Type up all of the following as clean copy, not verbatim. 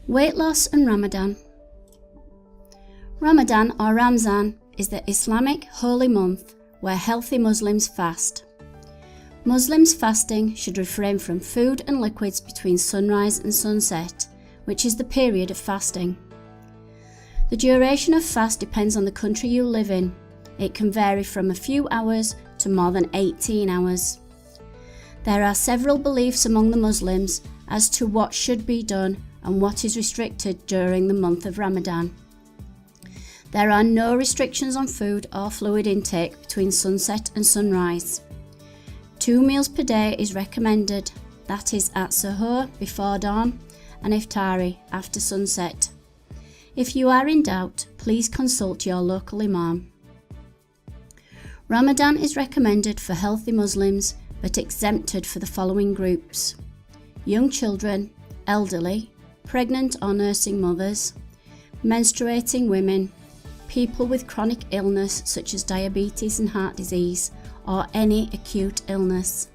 Weight loss and Ramadan. Ramadan or Ramazan is the Islamic holy month where healthy Muslims fast. Muslims fasting should refrain from food and liquids between sunrise and sunset, which is the period of fasting. The duration of fast depends on the country you live in. It can vary from a few hours to more than 18 hours. There are several beliefs among the Muslims as to what should be done and what is restricted during the month of Ramadan. There are no restrictions on food or fluid intake between sunset and sunrise. 2 meals per day is recommended, that is at suhoor before dawn and iftari after sunset. If you are in doubt, please consult your local imam. Ramadan is recommended for healthy Muslims but exempted for the following groups: young children, elderly, pregnant or nursing mothers, menstruating women, people with chronic illness such as diabetes and heart disease, or any acute illness.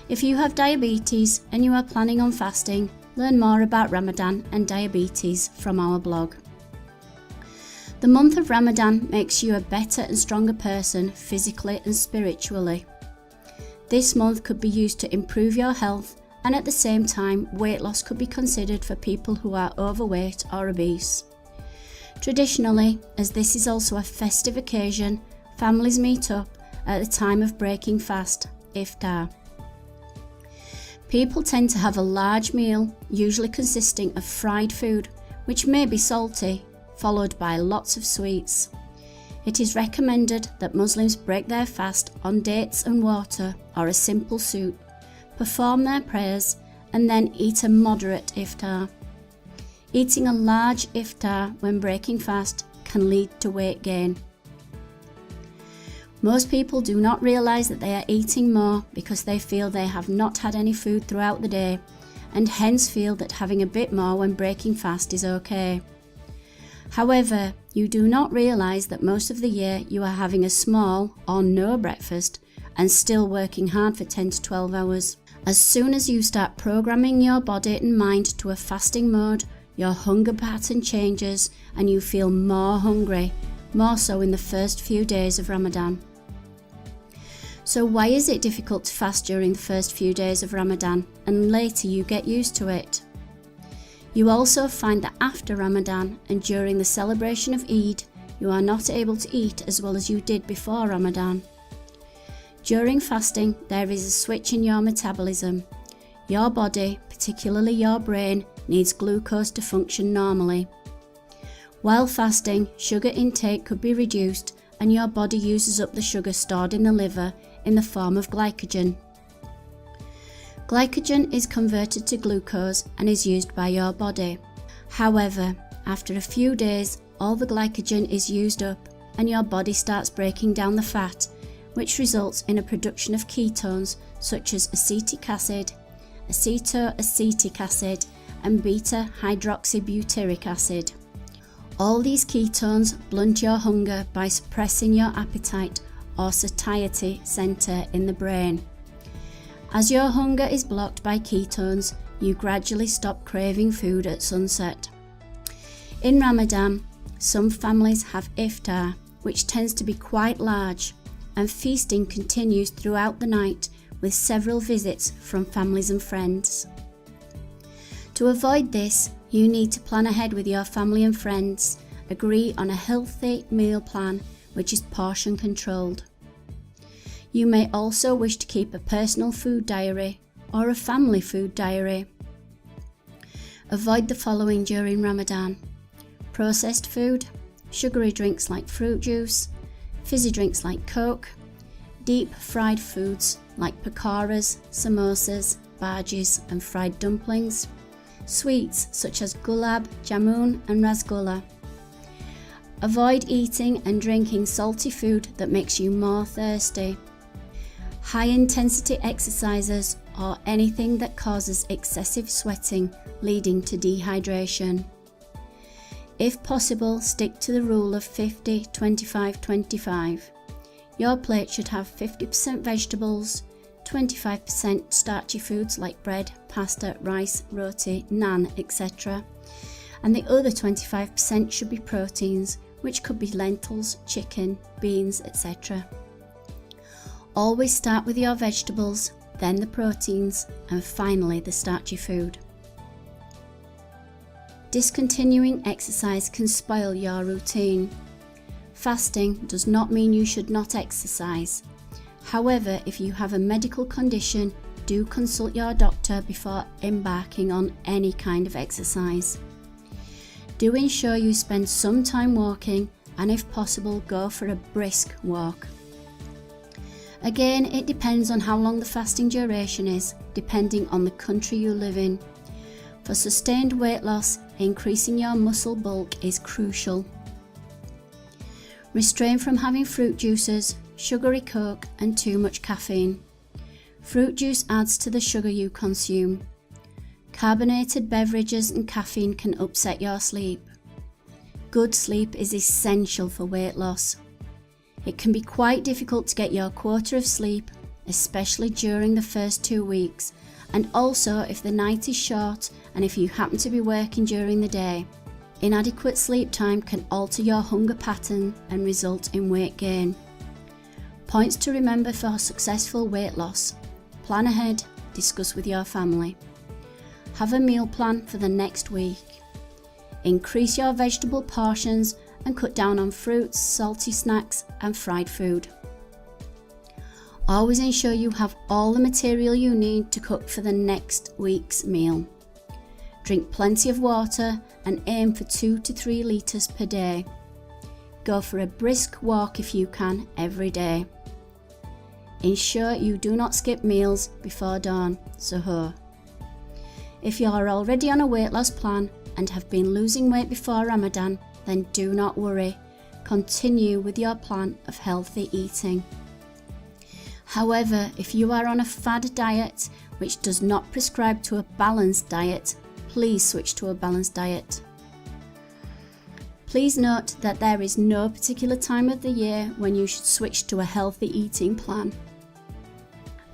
If you have diabetes and you are planning on fasting, learn more about Ramadan and diabetes from our blog. The month of Ramadan makes you a better and stronger person physically and spiritually. This month could be used to improve your health, and at the same time, weight loss could be considered for people who are overweight or obese. Traditionally, as this is also a festive occasion, families meet up at the time of breaking fast, iftar. People tend to have a large meal, usually consisting of fried food, which may be salty, followed by lots of sweets. It is recommended that Muslims break their fast on dates and water or a simple soup, perform their prayers, and then eat a moderate iftar. Eating a large iftar when breaking fast can lead to weight gain. Most people do not realise that they are eating more because they feel they have not had any food throughout the day, and hence feel that having a bit more when breaking fast is okay. However, you do not realise that most of the year you are having a small or no breakfast and still working hard for 10 to 12 hours. As soon as you start programming your body and mind to a fasting mode, your hunger pattern changes and you feel more hungry, more so in the first few days of Ramadan. So why is it difficult to fast during the first few days of Ramadan and later you get used to it? You also find that after Ramadan and during the celebration of Eid, you are not able to eat as well as you did before Ramadan. During fasting, there is a switch in your metabolism. Your body, particularly your brain, needs glucose to function normally. While fasting, sugar intake could be reduced and your body uses up the sugar stored in the liver in the form of glycogen. Glycogen is converted to glucose and is used by your body. However, after a few days, all the glycogen is used up and your body starts breaking down the fat, which results in a production of ketones such as acetic acid, acetoacetic acid, and beta-hydroxybutyric acid. All these ketones blunt your hunger by suppressing your appetite or satiety center in the brain. As your hunger is blocked by ketones, you gradually stop craving food at sunset. In Ramadan, some families have iftar, which tends to be quite large, and feasting continues throughout the night with several visits from families and friends. To avoid this, you need to plan ahead with your family and friends, agree on a healthy meal plan which is portion controlled. You may also wish to keep a personal food diary or a family food diary. Avoid the following during Ramadan: processed food, sugary drinks like fruit juice, fizzy drinks like Coke, deep fried foods like pakoras, samosas, bhajis and fried dumplings, sweets such as gulab, jamun and rasgulla. Avoid eating and drinking salty food that makes you more thirsty. High intensity exercises or anything that causes excessive sweating leading to dehydration. If possible, stick to the rule of 50-25-25. Your plate should have 50% vegetables, 25% starchy foods like bread, pasta, rice, roti, naan, etc., and the other 25% should be proteins, which could be lentils, chicken, beans, etc. Always start with your vegetables, then the proteins, and finally the starchy food. Discontinuing exercise can spoil your routine. Fasting does not mean you should not exercise. However, if you have a medical condition, do consult your doctor before embarking on any kind of exercise. Do ensure you spend some time walking, and if possible, go for a brisk walk. Again, it depends on how long the fasting duration is, depending on the country you live in. For sustained weight loss, increasing your muscle bulk is crucial. Restrain from having fruit juices, sugary Coke, and too much caffeine. Fruit juice adds to the sugar you consume. Carbonated beverages and caffeine can upset your sleep. Good sleep is essential for weight loss. It can be quite difficult to get your quota of sleep, especially during the first 2 weeks, and also if the night is short and if you happen to be working during the day. Inadequate sleep time can alter your hunger pattern and result in weight gain. Points to remember for successful weight loss: plan ahead, discuss with your family. Have a meal plan for the next week. Increase your vegetable portions and cut down on fruits, salty snacks, and fried food. Always ensure you have all the material you need to cook for the next week's meal. Drink plenty of water and aim for 2 to 3 litres per day. Go for a brisk walk if you can every day. Ensure you do not skip meals before dawn, suhoor. If you are already on a weight loss plan and have been losing weight before Ramadan, then do not worry. Continue with your plan of healthy eating. However, if you are on a fad diet which does not prescribe to a balanced diet, please switch to a balanced diet. Please note that there is no particular time of the year when you should switch to a healthy eating plan.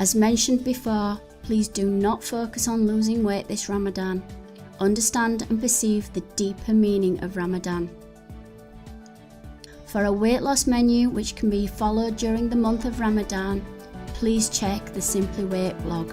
As mentioned before, please do not focus on losing weight this Ramadan. Understand and perceive the deeper meaning of Ramadan. For a weight loss menu which can be followed during the month of Ramadan, please check the Simply Weight blog.